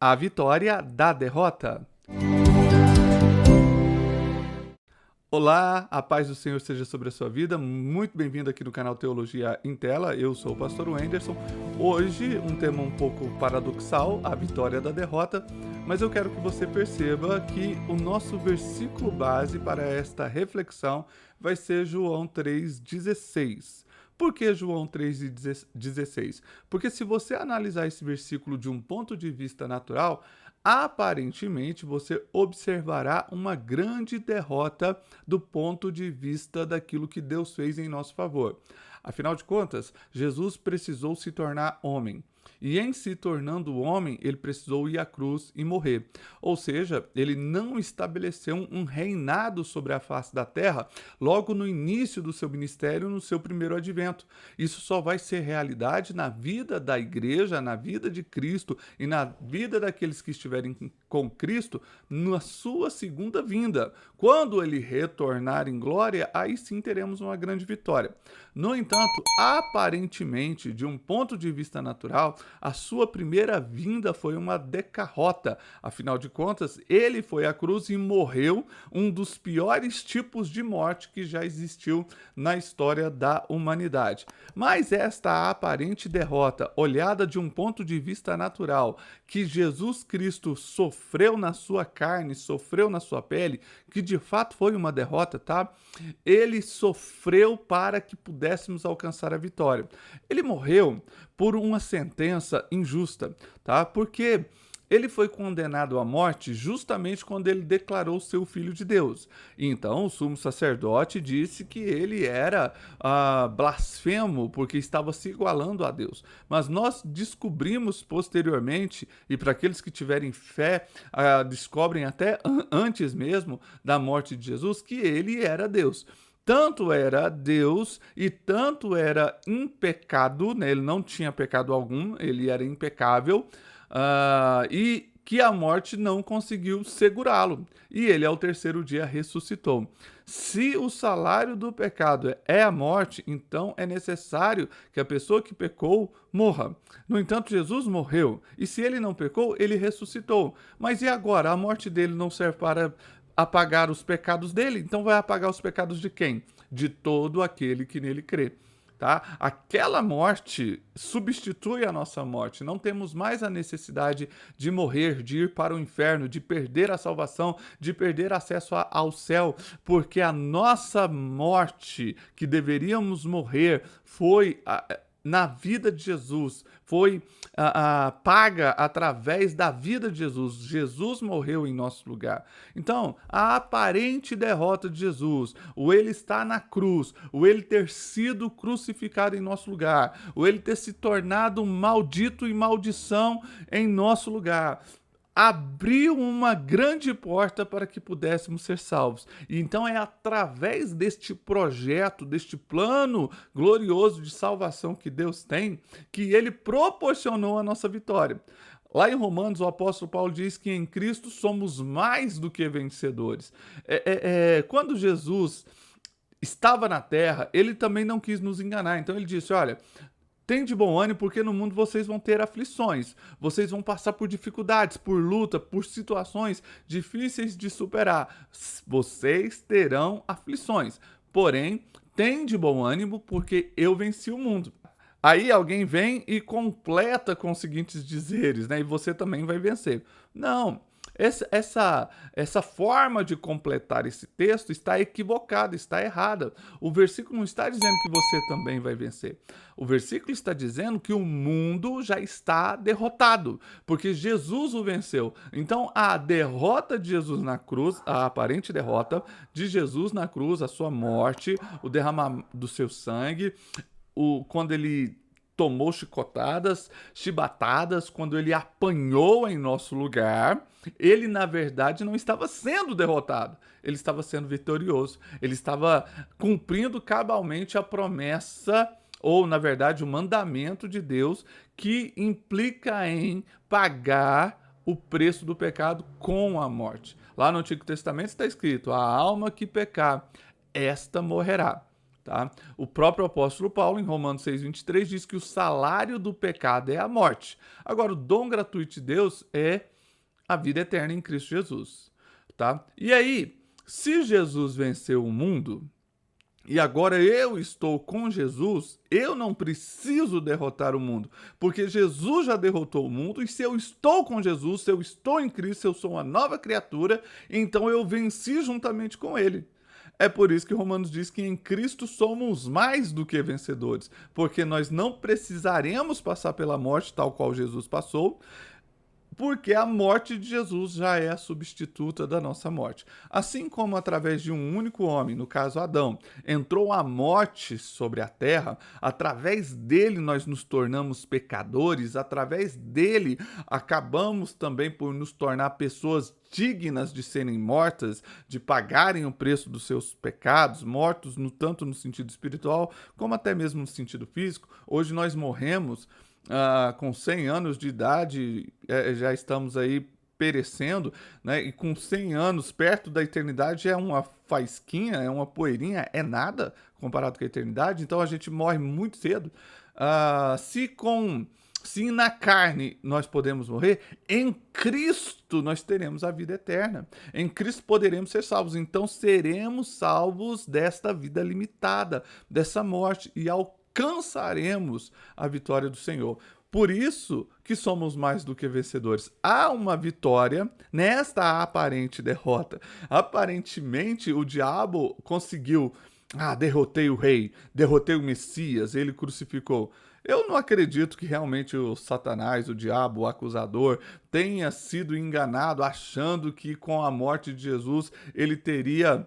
A vitória da derrota. Olá, a paz do Senhor seja sobre a sua vida. Muito bem-vindo aqui no canal Teologia em Tela. Eu sou o pastor Wenderson. Hoje, um tema um pouco paradoxal, a vitória da derrota, mas eu quero que você perceba que o nosso versículo base para esta reflexão vai ser João 3,16. Por que João 3,16? Porque se você analisar esse versículo de um ponto de vista natural, aparentemente você observará uma grande derrota do ponto de vista daquilo que Deus fez em nosso favor. Afinal de contas, Jesus precisou se tornar homem. E em se tornando homem, ele precisou ir à cruz e morrer. Ou seja, ele não estabeleceu um reinado sobre a face da terra logo no início do seu ministério, no seu primeiro advento. Isso só vai ser realidade na vida da igreja, na vida de Cristo e na vida daqueles que estiverem com Cristo na sua segunda vinda. Quando ele retornar em glória, aí sim teremos uma grande vitória. No entanto, aparentemente, de um ponto de vista natural, a sua primeira vinda foi uma derrota. Afinal de contas, ele foi à cruz e morreu um dos piores tipos de morte que já existiu na história da humanidade. Mas esta aparente derrota, olhada de um ponto de vista natural, que Jesus Cristo sofreu na sua carne, sofreu na sua pele, que de fato foi uma derrota, tá? Ele sofreu para que pudéssemos alcançar a vitória. Ele morreu por uma sentença injusta, tá? Porque ele foi condenado à morte justamente quando ele declarou ser o Filho de Deus. Então, o sumo sacerdote disse que ele era blasfemo porque estava se igualando a Deus. Mas nós descobrimos posteriormente, e para aqueles que tiverem fé, descobrem até antes mesmo da morte de Jesus, que ele era Deus. Tanto era Deus e tanto era impecado, né? Ele não tinha pecado algum, ele era impecável, e que a morte não conseguiu segurá-lo. E ele, ao terceiro dia, ressuscitou. Se o salário do pecado é a morte, então é necessário que a pessoa que pecou morra. No entanto, Jesus morreu, e se ele não pecou, ele ressuscitou. Mas e agora? A morte dele não serve para apagar os pecados dele, então vai apagar os pecados de quem? De todo aquele que nele crê. Tá? Aquela morte substitui a nossa morte. Não temos mais a necessidade de morrer, de ir para o inferno, de perder a salvação, de perder acesso ao céu, porque a nossa morte, que deveríamos morrer, foi na vida de Jesus, foi paga através da vida de Jesus. Jesus morreu em nosso lugar. Então, a aparente derrota de Jesus, o ele estar na cruz, o ele ter sido crucificado em nosso lugar, o ele ter se tornado maldito e maldição em nosso lugar, abriu uma grande porta para que pudéssemos ser salvos. E então é através deste projeto, deste plano glorioso de salvação que Deus tem, que ele proporcionou a nossa vitória. Lá em Romanos, o apóstolo Paulo diz que em Cristo somos mais do que vencedores. Quando Jesus estava na terra, ele também não quis nos enganar. Então ele disse, olha, tem de bom ânimo porque no mundo vocês vão ter aflições, vocês vão passar por dificuldades, por luta, por situações difíceis de superar. Vocês terão aflições, porém, tem de bom ânimo porque eu venci o mundo. Aí alguém vem e completa com os seguintes dizeres, né? E você também vai vencer. Não. Essa forma de completar esse texto está equivocada, está errada. O versículo não está dizendo que você também vai vencer. O versículo está dizendo que o mundo já está derrotado, porque Jesus o venceu. Então, a derrota de Jesus na cruz, a aparente derrota de Jesus na cruz, a sua morte, o derramar do seu sangue, quando ele tomou chicotadas, chibatadas, quando ele apanhou em nosso lugar, ele, na verdade, não estava sendo derrotado. Ele estava sendo vitorioso. Ele estava cumprindo cabalmente a promessa, ou, na verdade, o mandamento de Deus, que implica em pagar o preço do pecado com a morte. Lá no Antigo Testamento está escrito, a alma que pecar, esta morrerá. Tá? O próprio apóstolo Paulo, em Romanos 6,23, diz que o salário do pecado é a morte. Agora, o dom gratuito de Deus é a vida eterna em Cristo Jesus. Tá? E aí, se Jesus venceu o mundo, e agora eu estou com Jesus, eu não preciso derrotar o mundo, porque Jesus já derrotou o mundo, e se eu estou com Jesus, se eu estou em Cristo, se eu sou uma nova criatura, então eu venci juntamente com ele. É por isso que Romanos diz que em Cristo somos mais do que vencedores, porque nós não precisaremos passar pela morte tal qual Jesus passou, porque a morte de Jesus já é a substituta da nossa morte. Assim como através de um único homem, no caso Adão, entrou a morte sobre a terra, através dele nós nos tornamos pecadores, através dele acabamos também por nos tornar pessoas dignas de serem mortas, de pagarem o preço dos seus pecados, mortos tanto no sentido espiritual como até mesmo no sentido físico. Hoje nós morremos com 100 anos de idade, já estamos aí perecendo, né? E com 100 anos, perto da eternidade, é uma faisquinha, é uma poeirinha, é nada comparado com a eternidade, então a gente morre muito cedo. Se na carne nós podemos morrer, em Cristo nós teremos a vida eterna. Em Cristo poderemos ser salvos. Então seremos salvos desta vida limitada, dessa morte, e alcançaremos a vitória do Senhor. Por isso que somos mais do que vencedores. Há uma vitória nesta aparente derrota. Aparentemente, o diabo conseguiu... derrotei o rei, derrotei o Messias, ele crucificou. Eu não acredito que realmente o Satanás, o diabo, o acusador, tenha sido enganado achando que com a morte de Jesus ele teria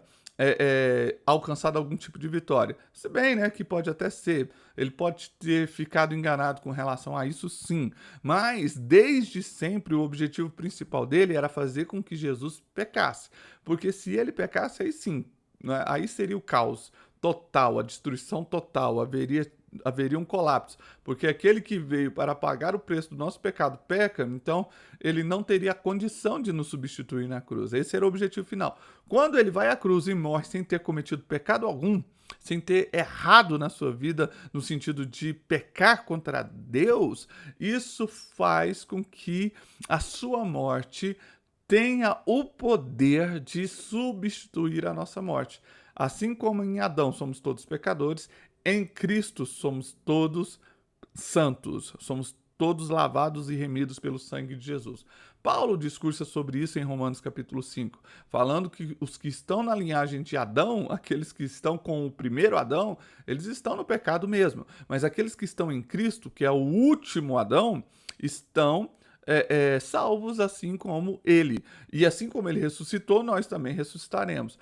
alcançado algum tipo de vitória. Se bem, né, que pode até ser. Ele pode ter ficado enganado com relação a isso, sim. Mas, desde sempre, o objetivo principal dele era fazer com que Jesus pecasse. Porque se ele pecasse, aí sim, né, aí seria o caos total, a destruição total, haveria um colapso, porque aquele que veio para pagar o preço do nosso pecado peca, então ele não teria a condição de nos substituir na cruz. Esse era o objetivo final. Quando ele vai à cruz e morre sem ter cometido pecado algum, sem ter errado na sua vida, no sentido de pecar contra Deus, isso faz com que a sua morte tenha o poder de substituir a nossa morte. Assim como em Adão somos todos pecadores, em Cristo somos todos santos, somos todos lavados e remidos pelo sangue de Jesus. Paulo discursa sobre isso em Romanos capítulo 5, falando que os que estão na linhagem de Adão, aqueles que estão com o primeiro Adão, eles estão no pecado mesmo, mas aqueles que estão em Cristo, que é o último Adão, estão salvos assim como ele. E assim como ele ressuscitou, nós também ressuscitaremos.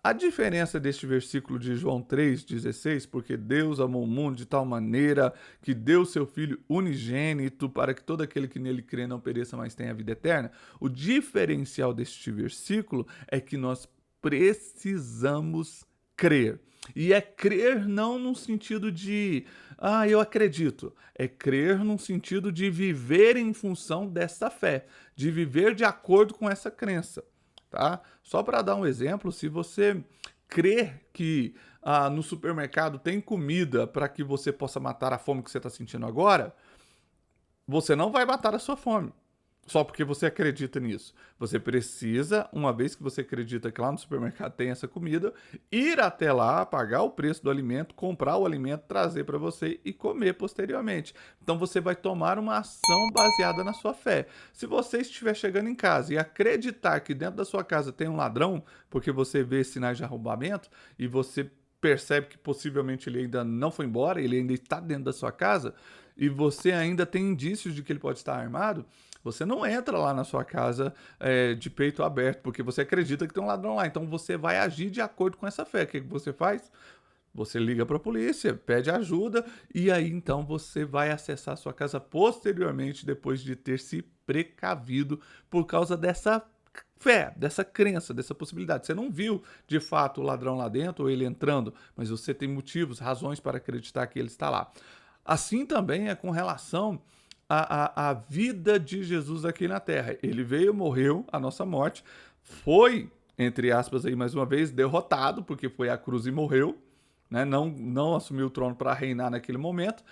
A diferença deste versículo de João 3,16, porque Deus amou o mundo de tal maneira que deu seu Filho unigênito para que todo aquele que nele crê não pereça, mas tenha a vida eterna. O diferencial deste versículo é que nós precisamos crer. E é crer não no sentido de, eu acredito. É crer no sentido de viver em função dessa fé, de viver de acordo com essa crença. Tá? Só para dar um exemplo, se você crer que no supermercado tem comida para que você possa matar a fome que você está sentindo agora, você não vai matar a sua fome, só porque você acredita nisso. Você precisa, uma vez que você acredita que lá no supermercado tem essa comida, ir até lá, pagar o preço do alimento, comprar o alimento, trazer para você e comer posteriormente. Então você vai tomar uma ação baseada na sua fé. Se você estiver chegando em casa e acreditar que dentro da sua casa tem um ladrão, porque você vê sinais de arrombamento e você percebe que possivelmente ele ainda não foi embora, ele ainda está dentro da sua casa, e você ainda tem indícios de que ele pode estar armado, você não entra lá na sua casa de peito aberto, porque você acredita que tem um ladrão lá. Então você vai agir de acordo com essa fé. O que você faz? Você liga para a polícia, pede ajuda, e aí então você vai acessar a sua casa posteriormente, depois de ter se precavido por causa dessa fé, dessa crença, dessa possibilidade. Você não viu de fato o ladrão lá dentro ou ele entrando, mas você tem motivos, razões para acreditar que ele está lá. Assim também é com relação a vida de Jesus aqui na Terra. Ele veio, morreu a nossa morte, foi, entre aspas, aí mais uma vez, derrotado, porque foi à cruz e morreu, né? Não assumiu o trono para reinar naquele momento.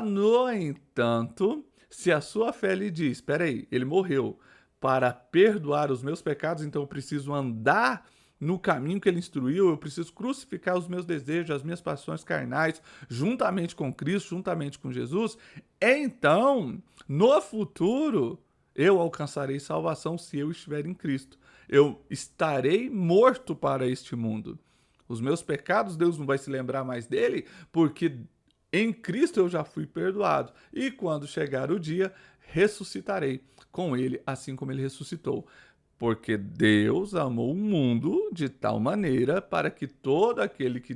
No entanto, se a sua fé lhe diz, espera aí, ele morreu para perdoar os meus pecados, então eu preciso andar no caminho que ele instruiu, eu preciso crucificar os meus desejos, as minhas paixões carnais, juntamente com Cristo, juntamente com Jesus, então, no futuro, eu alcançarei salvação se eu estiver em Cristo. Eu estarei morto para este mundo. Os meus pecados, Deus não vai se lembrar mais dele, porque em Cristo eu já fui perdoado. E quando chegar o dia, ressuscitarei com ele, assim como ele ressuscitou. Porque Deus amou o mundo de tal maneira para que todo aquele que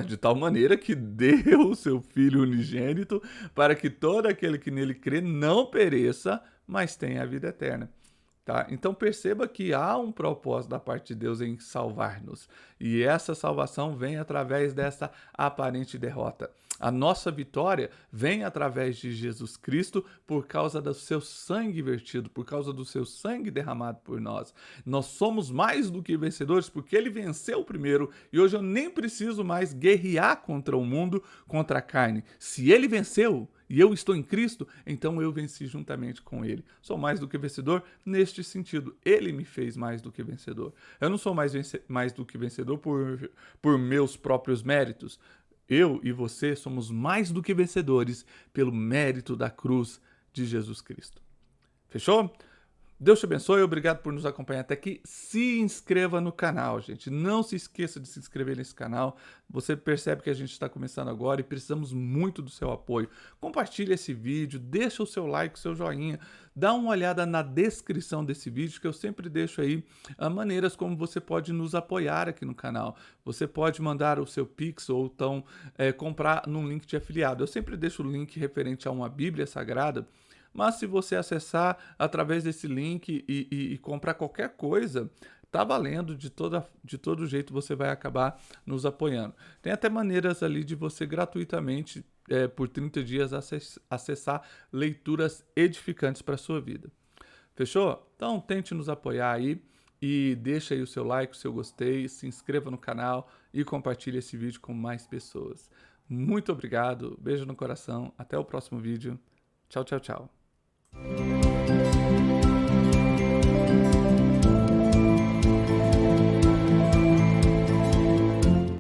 de tal maneira que deu o seu Filho unigênito para que todo aquele que nele crê não pereça, mas tenha a vida eterna. Tá? Então perceba que há um propósito da parte de Deus em salvar-nos. E essa salvação vem através dessa aparente derrota. A nossa vitória vem através de Jesus Cristo por causa do seu sangue vertido, por causa do seu sangue derramado por nós. Nós somos mais do que vencedores porque ele venceu primeiro e hoje eu nem preciso mais guerrear contra o mundo, contra a carne. Se ele venceu, e eu estou em Cristo, então eu venci juntamente com ele. Sou mais do que vencedor neste sentido. Ele me fez mais do que vencedor. Eu não sou mais do que vencedor por meus próprios méritos. Eu e você somos mais do que vencedores pelo mérito da cruz de Jesus Cristo. Fechou? Deus te abençoe, obrigado por nos acompanhar até aqui. Se inscreva no canal, gente. Não se esqueça de se inscrever nesse canal. Você percebe que a gente está começando agora e precisamos muito do seu apoio. Compartilhe esse vídeo, deixa o seu like, o seu joinha. Dá uma olhada na descrição desse vídeo, que eu sempre deixo aí maneiras como você pode nos apoiar aqui no canal. Você pode mandar o seu Pix ou então comprar num link de afiliado. Eu sempre deixo o link referente a uma Bíblia Sagrada. Mas se você acessar através desse link e comprar qualquer coisa, tá valendo, de todo jeito você vai acabar nos apoiando. Tem até maneiras ali de você gratuitamente, por 30 dias, acessar leituras edificantes para a sua vida. Fechou? Então tente nos apoiar aí e deixa aí o seu like, o seu gostei, se inscreva no canal e compartilhe esse vídeo com mais pessoas. Muito obrigado, beijo no coração, até o próximo vídeo. Tchau, tchau, tchau.